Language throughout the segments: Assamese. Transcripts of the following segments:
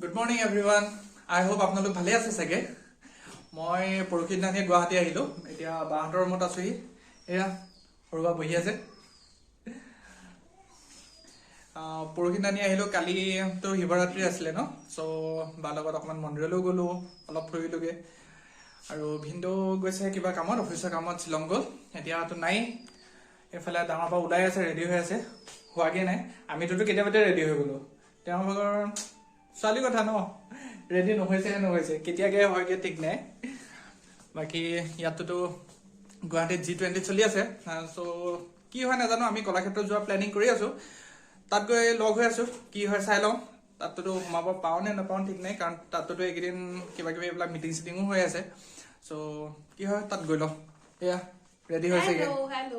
Good morning everyone. I hope আপোনালোক ভালে আছে সগে মই পৰখি দিনানি গুৱাহাটী আহিলো এতিয়া বাহঁতৰ ৰুমত আছোহি এয়া সৰুবা বহি আছে পৰখি দিনানি আহিলো কালি তো শিৱৰাত্ৰি আছিলে ন সো বা লগত অকমান মন্দিৰলৈ গলো অলপ ফুৰিলোগে আৰু ভিন্দো গৈছে কিবা কামত অফিচৰ কামত শিলং গল এতিয়া তো নাই এফালে ডাঙৰ পা ওলাই আছে ৰেডি হৈ আছে হোৱাগে নাই আমিতো কেতিয়াবাতে ৰেডি হৈ গলো তেওঁলোকৰ ছোৱালী কথা ন ৰেডি নহৈছে কেতিয়াকে হয়গে ঠিক নাই বাকি ইয়াততো গুৱাহাটীত G20 চলি আছে সো কি হয় নাজানো আমি কলাক্ষেত্ৰ যোৱা প্ল্যানিং কৰি আছো তাত গৈ লগ হৈ আছো কি হয় চাই লওঁ তাততো সোমাব পাও নে নাপাও ঠিক নাই কাৰণ তাততো একদিন কিবা কিবি এইবিলাক মিটিং সিটিংও হৈ আছে সো কি হয় তাত গৈ লওঁ এয়া ৰেডি হৈছেগে হেল্ল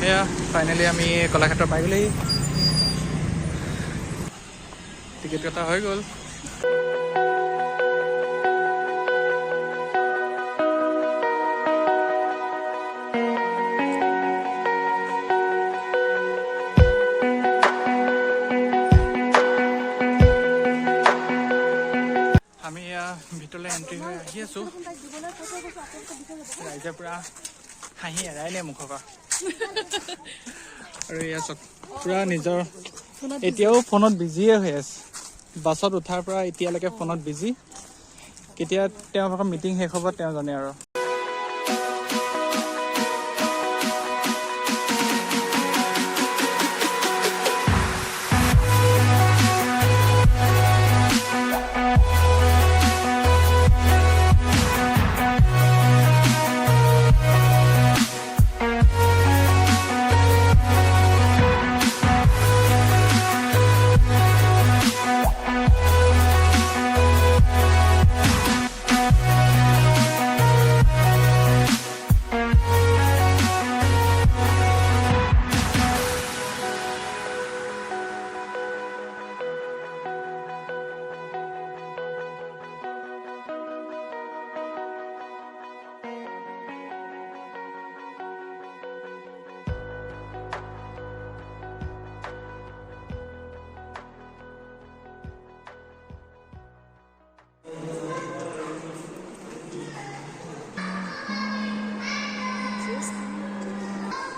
Yeah, finally আমি কলাক্ষেত্ৰ পাই গ'লেই টিকেট কটা হৈ গ'ল আমি ভিতৰলৈ এন্ট্ৰি হৈ আহি আছো ৰাইজে পুৰা হাঁহি এৰাই নাই মুখৰ পৰা আৰু ইয়া চক পুৰা নিজৰ এতিয়াও ফোনত বিজিয়ে হৈ আছে বাছত উঠাৰ পৰা এতিয়ালৈকে ফোনত বিজি কেতিয়া তেওঁলোকৰ মিটিং শেষ হ'ব তেওঁ জানে আৰু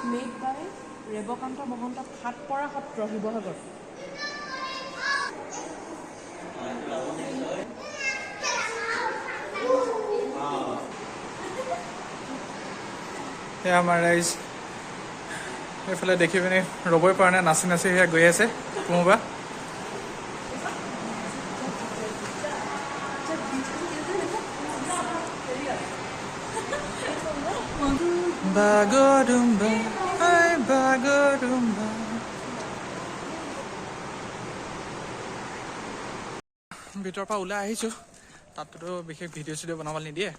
made by ৰেবকান্ত মহন্ত সাতপৰা সত্ৰ শিৱসাগৰ এয়া আমাৰ ৰাইজ এইফালে দেখি পিনে ৰ'বই পৰা নাই নাচি নাচি সেয়া গৈ আছে কোনোবা বাগৰুম্বা বাগৰুম্বা ভিতৰৰ পৰা ওলাই আহিছো তাততো বিশেষ ভিডিঅ' চিডিঅ' বনাব নিদিয়ে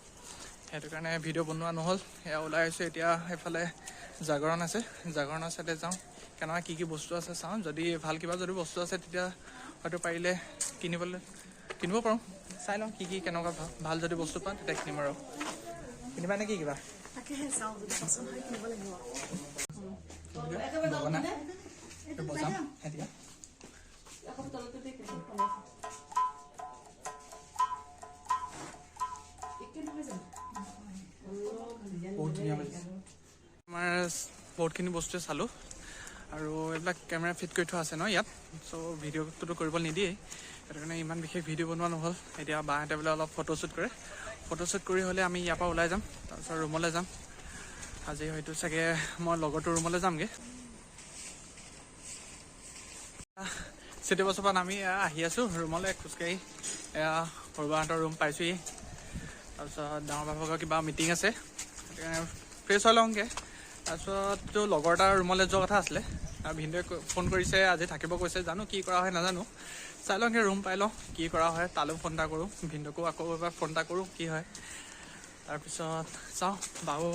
সেইটো কাৰণে ভিডিঅ' বনোৱা নহ'ল এয়া ওলাই আহিছো এতিয়া এইফালে জাগৰণ আছে জাগৰণৰ চাইডে যাওঁ কেনেকুৱা কি বস্তু আছে চাওঁ যদি ভাল কিবা যদি বস্তু আছে তেতিয়া হয়তো পাৰিলে কিনিব পাৰোঁ চাই লওঁ কি কেনেকুৱা ভাল যদি বস্তু পাওঁ তেতিয়া কিনিম আৰু কিনিবা নে কি কিবা আমাৰ বহুতখিনি বস্তুৱে চালোঁ আৰু এইবিলাক কেমেৰা ফিট কৰি থোৱা আছে ন ইয়াত চ' ভিডিঅ'টোতো কৰিব নিদিয়েই সেইটো কাৰণে ইমান বিশেষ ভিডিঅ' বনোৱা নহ'ল এতিয়া বাহঁতে বোলে অলপ ফটোশ্বুট কৰে ফটোশ্বুট কৰি হ'লে আমি ইয়াৰ পৰা ওলাই যাম তাৰপিছত ৰুমলৈ যাম আজি হয়তো চাগে মই লগৰটোৰ ৰুমলৈ যামগৈ চিটি বাছৰ পৰা নামি আহি আছোঁ ৰুমলৈ খোজকাঢ়ি এয়া সৰুবাহঁতৰ ৰুম পাইছোঁহি তাৰপিছত ডাঙৰ বাভাগৰ কিবা মিটিং আছে সেইকাৰণে ফ্ৰেছ হৈ লওঁগৈ তাৰপিছততো লগৰ এটাৰ ৰুমলৈ যোৱা কথা আছিলে আৰু ভিন্দুৱে ফোন কৰিছে আজি থাকিব কৈছে জানো কি কৰা হয় নাজানো চাই লওঁগৈ ৰুম পাই লওঁ কি কৰা হয় তালৈও ফোন এটা কৰোঁ ভিন্দুকো আকৌ এবাৰ ফোন এটা কৰোঁ কি হয় তাৰপিছত চাওঁ বাও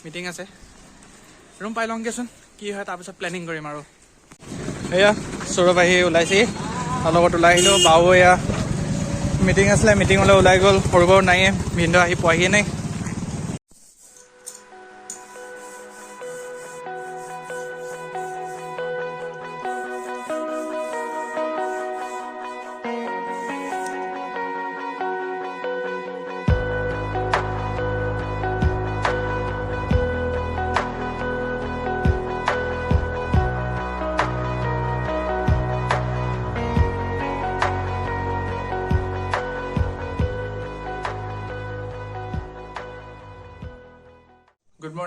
মিটিং আছে ৰুম পাই লওঁগৈচোন কি হয় তাৰপিছত প্লেনিং কৰিম আৰু এয়া সৌৰভ আহি ওলাইছেহি তাৰ লগত ওলাই আহিলোঁ বাও এয়া মিটিং আছিলে মিটিঙলৈ ওলাই গ'ল সৰু বাৰু নাইয়ে ভিন্দু আহি পোৱাহিয়ে নাই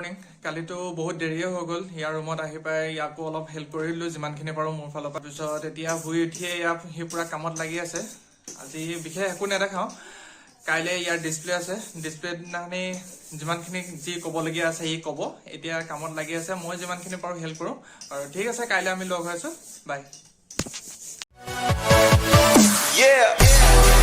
মৰ্ণিং। কালিতো বহুত দেৰিয়ে হৈ গ'ল। ইয়াৰ ৰুমত আহি পাই ইয়াকো অলপ হেল্প কৰিলোঁ যিমানখিনি পাৰোঁ মোৰ ফালৰ পৰা। পিছত এতিয়া শুই উঠিয়ে সি পুৰা কামত লাগি আছে। আজি বিশেষ একো নেদেখাওঁ, কাইলৈ ইয়াৰ ডিছপ্লে আছে। ডিছপ্লেৰ দিনাখনি যিমানখিনি যি ক'বলগীয়া আছে সি ক'ব। এতিয়া কামত লাগি আছে, মই যিমানখিনি পাৰোঁ হেল্প কৰোঁ। আৰু ঠিক আছে, কাইলৈ আমি লগ হৈ আছোঁ। বাই। Yeah.